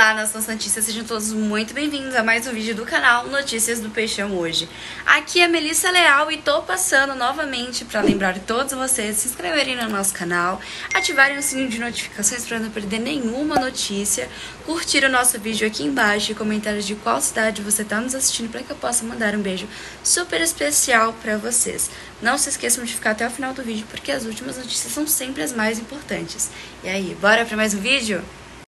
Olá, nação santista, sejam todos muito bem-vindos a mais um vídeo do canal Notícias do Peixão hoje. Aqui é a Melissa Leal e tô passando novamente para lembrar todos vocês de se inscreverem no nosso canal, ativarem o sininho de notificações para não perder nenhuma notícia, curtir o nosso vídeo aqui embaixo e comentários de qual cidade você tá nos assistindo para que eu possa mandar um beijo super especial para vocês. Não se esqueçam de ficar até o final do vídeo porque as últimas notícias são sempre as mais importantes. E aí, bora para mais um vídeo?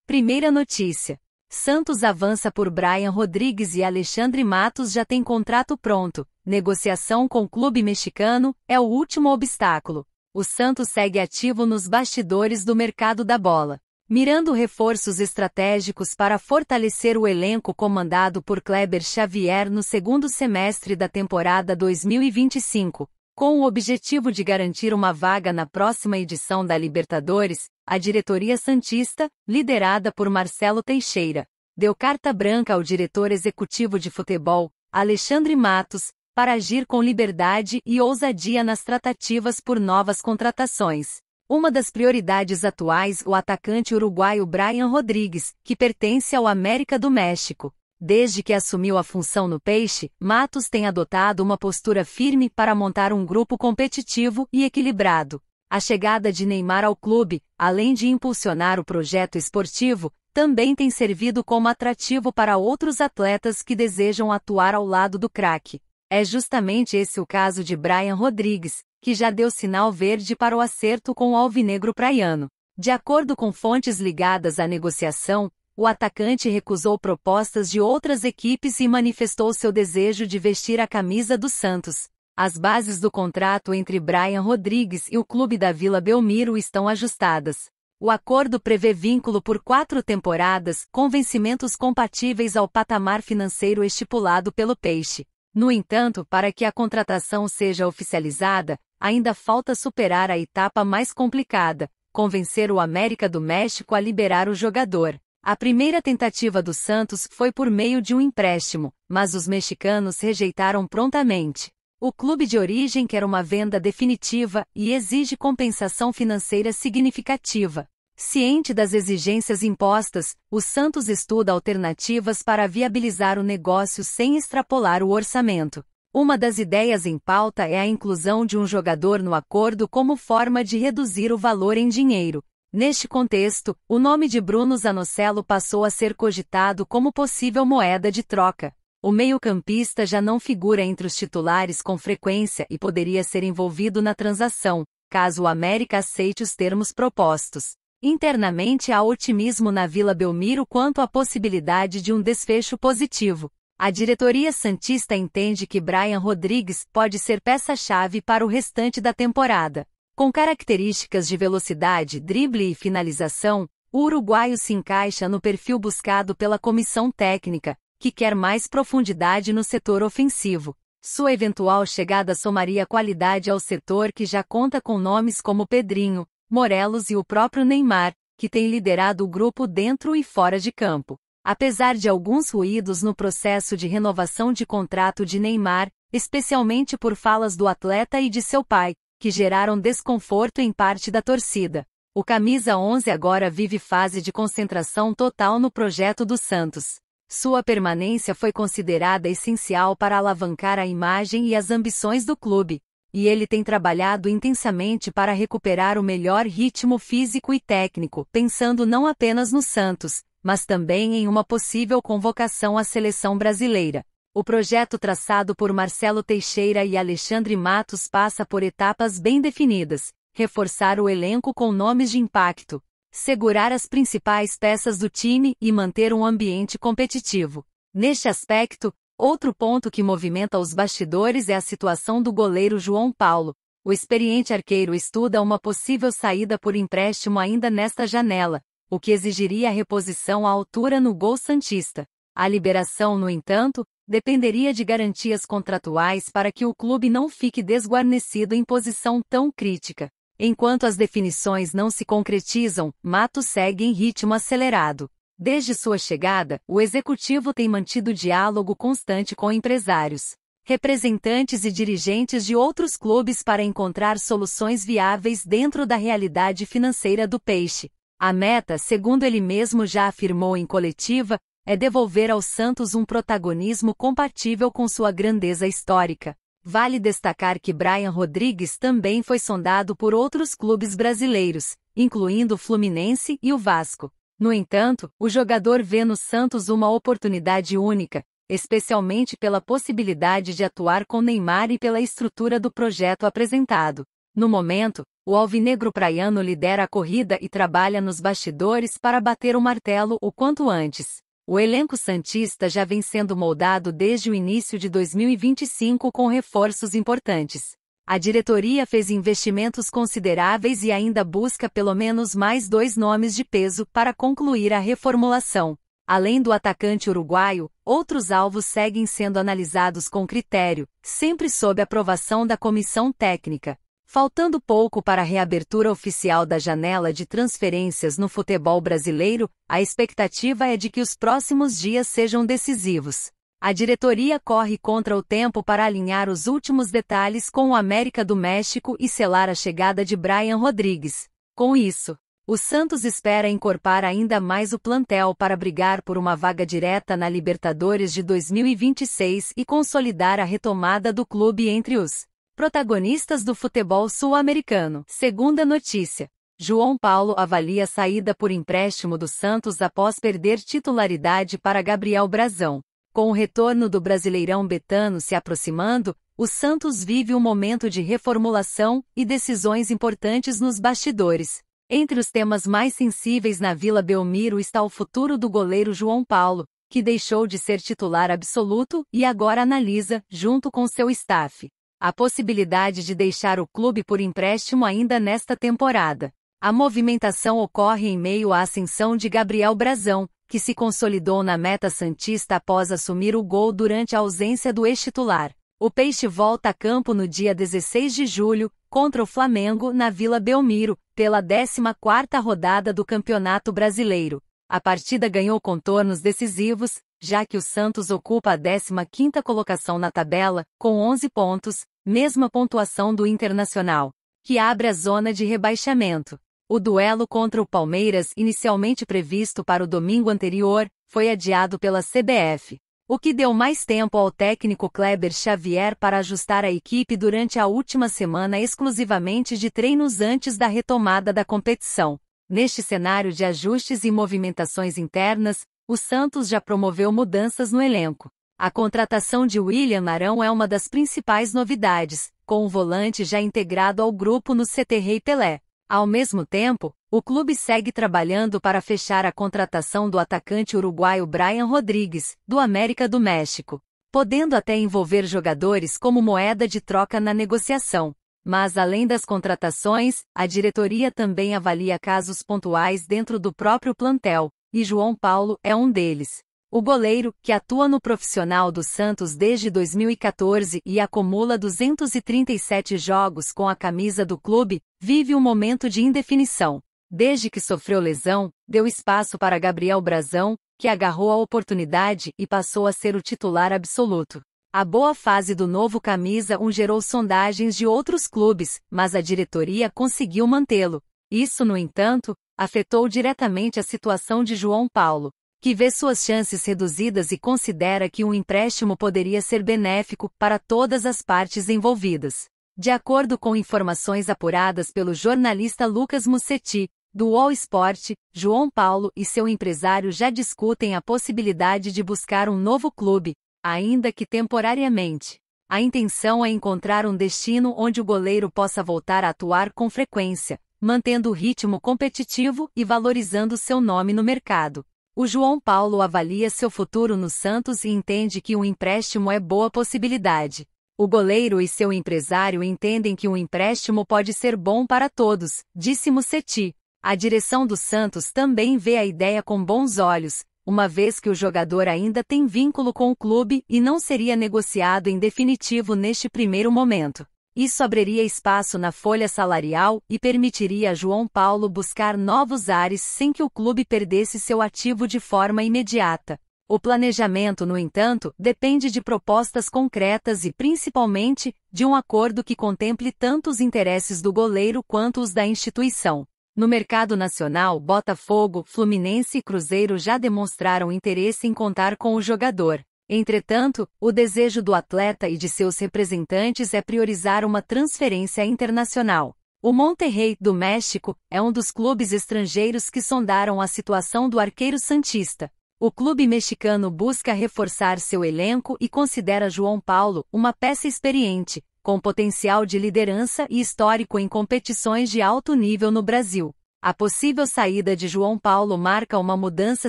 Primeira notícia. Santos avança por Brian Rodrigues e Alexandre Matos já tem contrato pronto. Negociação com o clube mexicano é o último obstáculo. O Santos segue ativo nos bastidores do mercado da bola, mirando reforços estratégicos para fortalecer o elenco comandado por Kleber Xavier no segundo semestre da temporada 2025. Com o objetivo de garantir uma vaga na próxima edição da Libertadores, a diretoria santista, liderada por Marcelo Teixeira, deu carta branca ao diretor executivo de futebol, Alexandre Matos, para agir com liberdade e ousadia nas tratativas por novas contratações. Uma das prioridades atuais, o atacante uruguaio Brian Rodrigues, que pertence ao América do México. Desde que assumiu a função no Peixe, Matos tem adotado uma postura firme para montar um grupo competitivo e equilibrado. A chegada de Neymar ao clube, além de impulsionar o projeto esportivo, também tem servido como atrativo para outros atletas que desejam atuar ao lado do craque. É justamente esse o caso de Brian Rodrigues, que já deu sinal verde para o acerto com o alvinegro praiano. De acordo com fontes ligadas à negociação, o atacante recusou propostas de outras equipes e manifestou seu desejo de vestir a camisa do Santos. As bases do contrato entre Brian Rodrigues e o clube da Vila Belmiro estão ajustadas. O acordo prevê vínculo por 4 temporadas, com vencimentos compatíveis ao patamar financeiro estipulado pelo Peixe. No entanto, para que a contratação seja oficializada, ainda falta superar a etapa mais complicada, convencer o América do México a liberar o jogador. A primeira tentativa do Santos foi por meio de um empréstimo, mas os mexicanos rejeitaram prontamente. O clube de origem quer uma venda definitiva e exige compensação financeira significativa. Ciente das exigências impostas, o Santos estuda alternativas para viabilizar o negócio sem extrapolar o orçamento. Uma das ideias em pauta é a inclusão de um jogador no acordo como forma de reduzir o valor em dinheiro. Neste contexto, o nome de Bruno Zanocelo passou a ser cogitado como possível moeda de troca. O meio-campista já não figura entre os titulares com frequência e poderia ser envolvido na transação, caso o América aceite os termos propostos. Internamente há otimismo na Vila Belmiro quanto à possibilidade de um desfecho positivo. A diretoria santista entende que Brian Rodrigues pode ser peça-chave para o restante da temporada. Com características de velocidade, drible e finalização, o uruguaio se encaixa no perfil buscado pela comissão técnica, que quer mais profundidade no setor ofensivo. Sua eventual chegada somaria qualidade ao setor que já conta com nomes como Pedrinho, Morelos e o próprio Neymar, que tem liderado o grupo dentro e fora de campo. Apesar de alguns ruídos no processo de renovação de contrato de Neymar, especialmente por falas do atleta e de seu pai, que geraram desconforto em parte da torcida. O camisa 11 agora vive fase de concentração total no projeto do Santos. Sua permanência foi considerada essencial para alavancar a imagem e as ambições do clube, e ele tem trabalhado intensamente para recuperar o melhor ritmo físico e técnico, pensando não apenas no Santos, mas também em uma possível convocação à seleção brasileira. O projeto traçado por Marcelo Teixeira e Alexandre Matos passa por etapas bem definidas: reforçar o elenco com nomes de impacto, segurar as principais peças do time e manter um ambiente competitivo. Neste aspecto, outro ponto que movimenta os bastidores é a situação do goleiro João Paulo. O experiente arqueiro estuda uma possível saída por empréstimo ainda nesta janela, o que exigiria a reposição à altura no gol santista. A liberação, no entanto, dependeria de garantias contratuais para que o clube não fique desguarnecido em posição tão crítica. Enquanto as definições não se concretizam, Matos segue em ritmo acelerado. Desde sua chegada, o executivo tem mantido diálogo constante com empresários, representantes e dirigentes de outros clubes para encontrar soluções viáveis dentro da realidade financeira do Peixe. A meta, segundo ele mesmo já afirmou em coletiva, é devolver ao Santos um protagonismo compatível com sua grandeza histórica. Vale destacar que Brian Rodrigues também foi sondado por outros clubes brasileiros, incluindo o Fluminense e o Vasco. No entanto, o jogador vê no Santos uma oportunidade única, especialmente pela possibilidade de atuar com Neymar e pela estrutura do projeto apresentado. No momento, o alvinegro praiano lidera a corrida e trabalha nos bastidores para bater o martelo o quanto antes. O elenco santista já vem sendo moldado desde o início de 2025 com reforços importantes. A diretoria fez investimentos consideráveis e ainda busca pelo menos mais 2 nomes de peso para concluir a reformulação. Além do atacante uruguaio, outros alvos seguem sendo analisados com critério, sempre sob aprovação da comissão técnica. Faltando pouco para a reabertura oficial da janela de transferências no futebol brasileiro, a expectativa é de que os próximos dias sejam decisivos. A diretoria corre contra o tempo para alinhar os últimos detalhes com o América do México e selar a chegada de Brian Rodrigues. Com isso, o Santos espera encorpar ainda mais o plantel para brigar por uma vaga direta na Libertadores de 2026 e consolidar a retomada do clube entre os protagonistas do futebol sul-americano. Segunda notícia. João Paulo avalia a saída por empréstimo do Santos após perder titularidade para Gabriel Brazão. Com o retorno do Brasileirão Betano se aproximando, o Santos vive um momento de reformulação e decisões importantes nos bastidores. Entre os temas mais sensíveis na Vila Belmiro está o futuro do goleiro João Paulo, que deixou de ser titular absoluto e agora analisa, junto com seu staff, a possibilidade de deixar o clube por empréstimo ainda nesta temporada. A movimentação ocorre em meio à ascensão de Gabriel Brazão, que se consolidou na meta santista após assumir o gol durante a ausência do ex-titular. O Peixe volta a campo no dia 16 de julho, contra o Flamengo na Vila Belmiro, pela 14ª rodada do Campeonato Brasileiro. A partida ganhou contornos decisivos, já que o Santos ocupa a 15ª colocação na tabela, com 11 pontos, mesma pontuação do Internacional, que abre a zona de rebaixamento. O duelo contra o Palmeiras, inicialmente previsto para o domingo anterior, foi adiado pela CBF, o que deu mais tempo ao técnico Kleber Xavier para ajustar a equipe durante a última semana exclusivamente de treinos antes da retomada da competição. Neste cenário de ajustes e movimentações internas, o Santos já promoveu mudanças no elenco. A contratação de William Arão é uma das principais novidades, com o volante já integrado ao grupo no CT Rei Pelé. Ao mesmo tempo, o clube segue trabalhando para fechar a contratação do atacante uruguaio Brian Rodrigues, do América do México, podendo até envolver jogadores como moeda de troca na negociação. Mas além das contratações, a diretoria também avalia casos pontuais dentro do próprio plantel, e João Paulo é um deles. O goleiro, que atua no profissional do Santos desde 2014 e acumula 237 jogos com a camisa do clube, vive um momento de indefinição. Desde que sofreu lesão, deu espaço para Gabriel Brazão, que agarrou a oportunidade e passou a ser o titular absoluto. A boa fase do novo camisa 1 gerou sondagens de outros clubes, mas a diretoria conseguiu mantê-lo. Isso, no entanto, afetou diretamente a situação de João Paulo, que vê suas chances reduzidas e considera que um empréstimo poderia ser benéfico para todas as partes envolvidas. De acordo com informações apuradas pelo jornalista Lucas Musetti, do All Sport, João Paulo e seu empresário já discutem a possibilidade de buscar um novo clube, ainda que temporariamente. A intenção é encontrar um destino onde o goleiro possa voltar a atuar com frequência, mantendo o ritmo competitivo e valorizando seu nome no mercado. O João Paulo avalia seu futuro no Santos e entende que um empréstimo é boa possibilidade. O goleiro e seu empresário entendem que um empréstimo pode ser bom para todos, disse Musetti. A direção do Santos também vê a ideia com bons olhos, uma vez que o jogador ainda tem vínculo com o clube e não seria negociado em definitivo neste primeiro momento. Isso abriria espaço na folha salarial e permitiria a João Paulo buscar novos ares sem que o clube perdesse seu ativo de forma imediata. O planejamento, no entanto, depende de propostas concretas e, principalmente, de um acordo que contemple tanto os interesses do goleiro quanto os da instituição. No mercado nacional, Botafogo, Fluminense e Cruzeiro já demonstraram interesse em contar com o jogador. Entretanto, o desejo do atleta e de seus representantes é priorizar uma transferência internacional. O Monterrey, do México, é um dos clubes estrangeiros que sondaram a situação do arqueiro santista. O clube mexicano busca reforçar seu elenco e considera João Paulo uma peça experiente, com potencial de liderança e histórico em competições de alto nível no Brasil. A possível saída de João Paulo marca uma mudança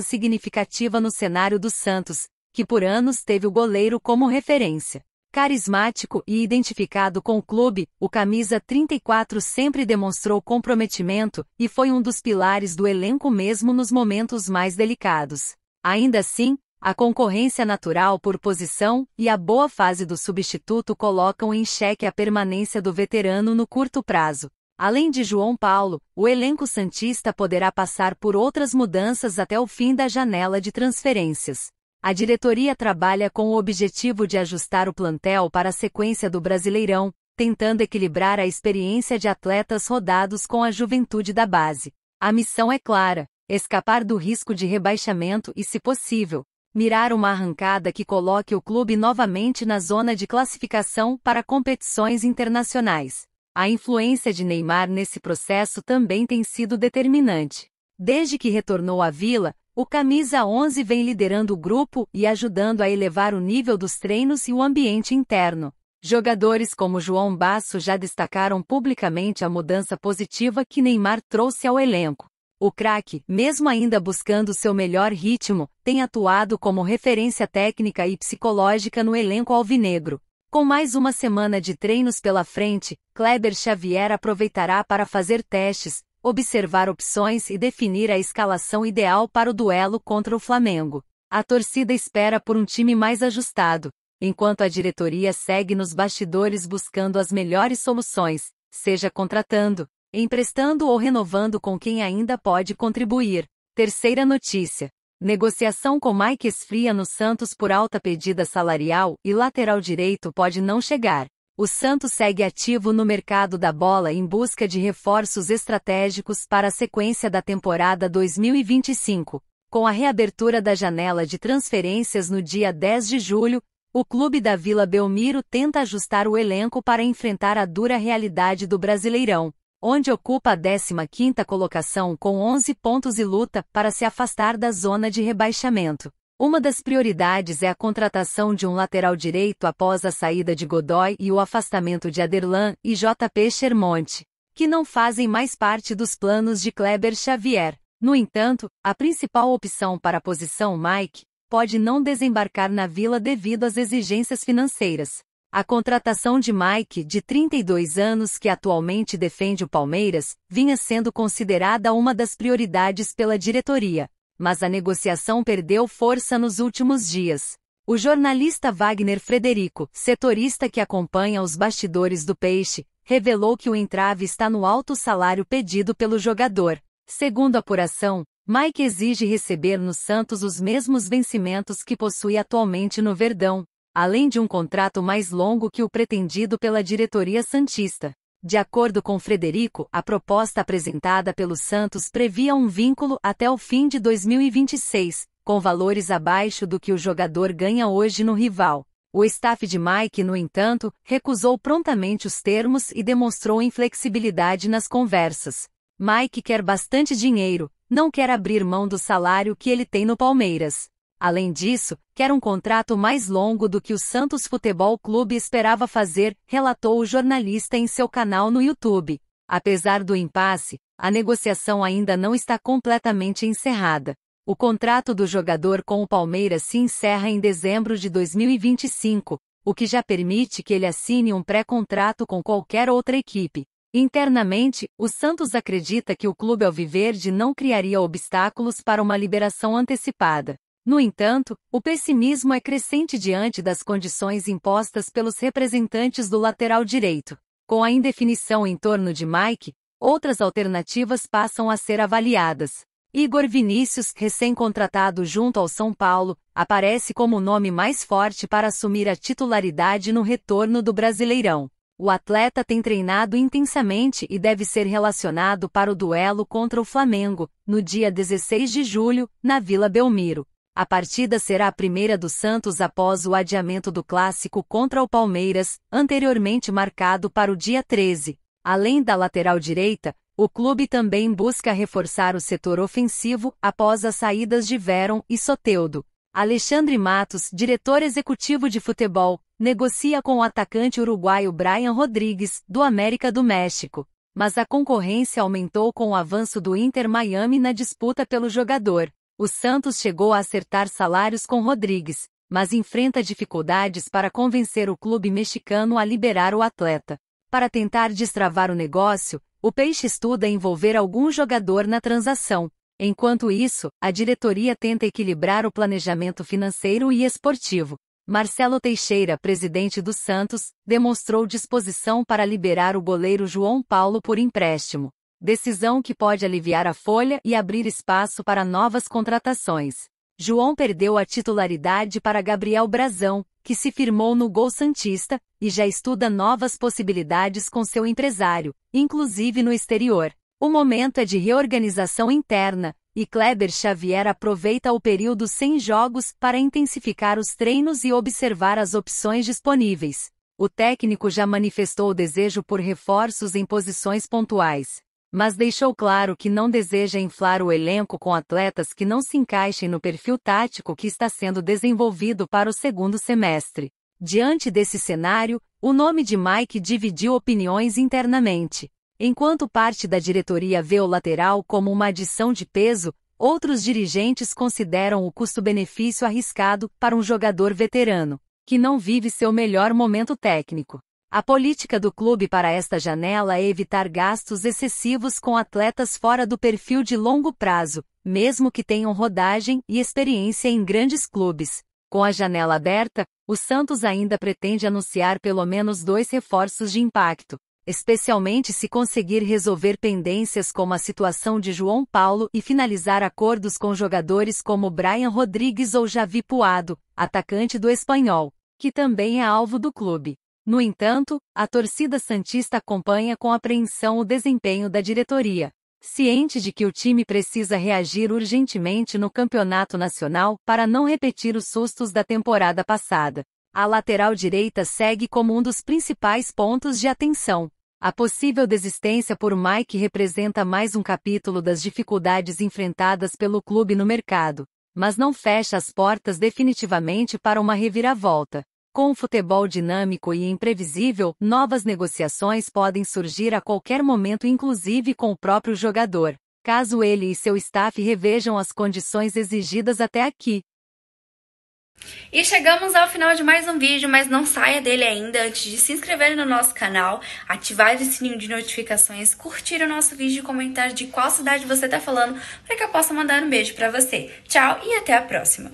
significativa no cenário do Santos, que por anos teve o goleiro como referência. Carismático e identificado com o clube, o camisa 34 sempre demonstrou comprometimento e foi um dos pilares do elenco mesmo nos momentos mais delicados. Ainda assim, a concorrência natural por posição e a boa fase do substituto colocam em xeque a permanência do veterano no curto prazo. Além de João Paulo, o elenco santista poderá passar por outras mudanças até o fim da janela de transferências. A diretoria trabalha com o objetivo de ajustar o plantel para a sequência do Brasileirão, tentando equilibrar a experiência de atletas rodados com a juventude da base. A missão é clara: escapar do risco de rebaixamento e, se possível, mirar uma arrancada que coloque o clube novamente na zona de classificação para competições internacionais. A influência de Neymar nesse processo também tem sido determinante. Desde que retornou à Vila, o camisa 11 vem liderando o grupo e ajudando a elevar o nível dos treinos e o ambiente interno. Jogadores como João Basso já destacaram publicamente a mudança positiva que Neymar trouxe ao elenco. O craque, mesmo ainda buscando seu melhor ritmo, tem atuado como referência técnica e psicológica no elenco alvinegro. Com mais uma semana de treinos pela frente, Kleber Xavier aproveitará para fazer testes, observar opções e definir a escalação ideal para o duelo contra o Flamengo. A torcida espera por um time mais ajustado, enquanto a diretoria segue nos bastidores buscando as melhores soluções, seja contratando, emprestando ou renovando com quem ainda pode contribuir. Terceira notícia: negociação com Mike esfria no Santos por alta pedida salarial e lateral direito pode não chegar. O Santos segue ativo no mercado da bola em busca de reforços estratégicos para a sequência da temporada 2025. Com a reabertura da janela de transferências no dia 10 de julho, o clube da Vila Belmiro tenta ajustar o elenco para enfrentar a dura realidade do Brasileirão, onde ocupa a 15ª colocação com 11 pontos e luta para se afastar da zona de rebaixamento. Uma das prioridades é a contratação de um lateral direito após a saída de Godoy e o afastamento de Aderlan e JP Chermonte, que não fazem mais parte dos planos de Kleber Xavier. No entanto, a principal opção para a posição Mike pode não desembarcar na Vila devido às exigências financeiras. A contratação de Mike, de 32 anos que atualmente defende o Palmeiras, vinha sendo considerada uma das prioridades pela diretoria, mas a negociação perdeu força nos últimos dias. O jornalista Wagner Frederico, setorista que acompanha os bastidores do Peixe, revelou que o entrave está no alto salário pedido pelo jogador. Segundo a apuração, Mike exige receber no Santos os mesmos vencimentos que possui atualmente no Verdão, além de um contrato mais longo que o pretendido pela diretoria santista. De acordo com Frederico, a proposta apresentada pelo Santos previa um vínculo até o fim de 2026, com valores abaixo do que o jogador ganha hoje no rival. O staff de Mike, no entanto, recusou prontamente os termos e demonstrou inflexibilidade nas conversas. Mike quer bastante dinheiro, não quer abrir mão do salário que ele tem no Palmeiras. Além disso, quer um contrato mais longo do que o Santos Futebol Clube esperava fazer, relatou o jornalista em seu canal no YouTube. Apesar do impasse, a negociação ainda não está completamente encerrada. O contrato do jogador com o Palmeiras se encerra em dezembro de 2025, o que já permite que ele assine um pré-contrato com qualquer outra equipe. Internamente, o Santos acredita que o clube alviverde não criaria obstáculos para uma liberação antecipada. No entanto, o pessimismo é crescente diante das condições impostas pelos representantes do lateral direito. Com a indefinição em torno de Mike, outras alternativas passam a ser avaliadas. Igor Vinícius, recém-contratado junto ao São Paulo, aparece como o nome mais forte para assumir a titularidade no retorno do Brasileirão. O atleta tem treinado intensamente e deve ser relacionado para o duelo contra o Flamengo, no dia 16 de julho, na Vila Belmiro. A partida será a primeira do Santos após o adiamento do clássico contra o Palmeiras, anteriormente marcado para o dia 13. Além da lateral direita, o clube também busca reforçar o setor ofensivo após as saídas de Veron e Soteldo. Alexandre Matos, diretor executivo de futebol, negocia com o atacante uruguaio Brian Rodrigues, do América do México. Mas a concorrência aumentou com o avanço do Inter Miami na disputa pelo jogador. O Santos chegou a acertar salários com Rodrigues, mas enfrenta dificuldades para convencer o clube mexicano a liberar o atleta. Para tentar destravar o negócio, o Peixe estuda envolver algum jogador na transação. Enquanto isso, a diretoria tenta equilibrar o planejamento financeiro e esportivo. Marcelo Teixeira, presidente do Santos, demonstrou disposição para liberar o goleiro João Paulo por empréstimo. Decisão que pode aliviar a folha e abrir espaço para novas contratações. João perdeu a titularidade para Gabriel Brazão, que se firmou no Gol Santista, e já estuda novas possibilidades com seu empresário, inclusive no exterior. O momento é de reorganização interna, e Kleber Xavier aproveita o período sem jogos para intensificar os treinos e observar as opções disponíveis. O técnico já manifestou o desejo por reforços em posições pontuais, mas deixou claro que não deseja inflar o elenco com atletas que não se encaixem no perfil tático que está sendo desenvolvido para o segundo semestre. Diante desse cenário, o nome de Mike dividiu opiniões internamente. Enquanto parte da diretoria vê o lateral como uma adição de peso, outros dirigentes consideram o custo-benefício arriscado para um jogador veterano, que não vive seu melhor momento técnico. A política do clube para esta janela é evitar gastos excessivos com atletas fora do perfil de longo prazo, mesmo que tenham rodagem e experiência em grandes clubes. Com a janela aberta, o Santos ainda pretende anunciar pelo menos 2 reforços de impacto, especialmente se conseguir resolver pendências como a situação de João Paulo e finalizar acordos com jogadores como Brian Rodrigues ou Javi Puado, atacante do Espanhol, que também é alvo do clube. No entanto, a torcida santista acompanha com apreensão o desempenho da diretoria, ciente de que o time precisa reagir urgentemente no campeonato nacional para não repetir os sustos da temporada passada. A lateral direita segue como um dos principais pontos de atenção. A possível desistência por Mike representa mais um capítulo das dificuldades enfrentadas pelo clube no mercado, mas não fecha as portas definitivamente para uma reviravolta. Com o futebol dinâmico e imprevisível, novas negociações podem surgir a qualquer momento, inclusive com o próprio jogador, caso ele e seu staff revejam as condições exigidas até aqui. E chegamos ao final de mais um vídeo, mas não saia dele ainda antes de se inscrever no nosso canal, ativar o sininho de notificações, curtir o nosso vídeo e comentar de qual cidade você tá falando para que eu possa mandar um beijo para você. Tchau e até a próxima!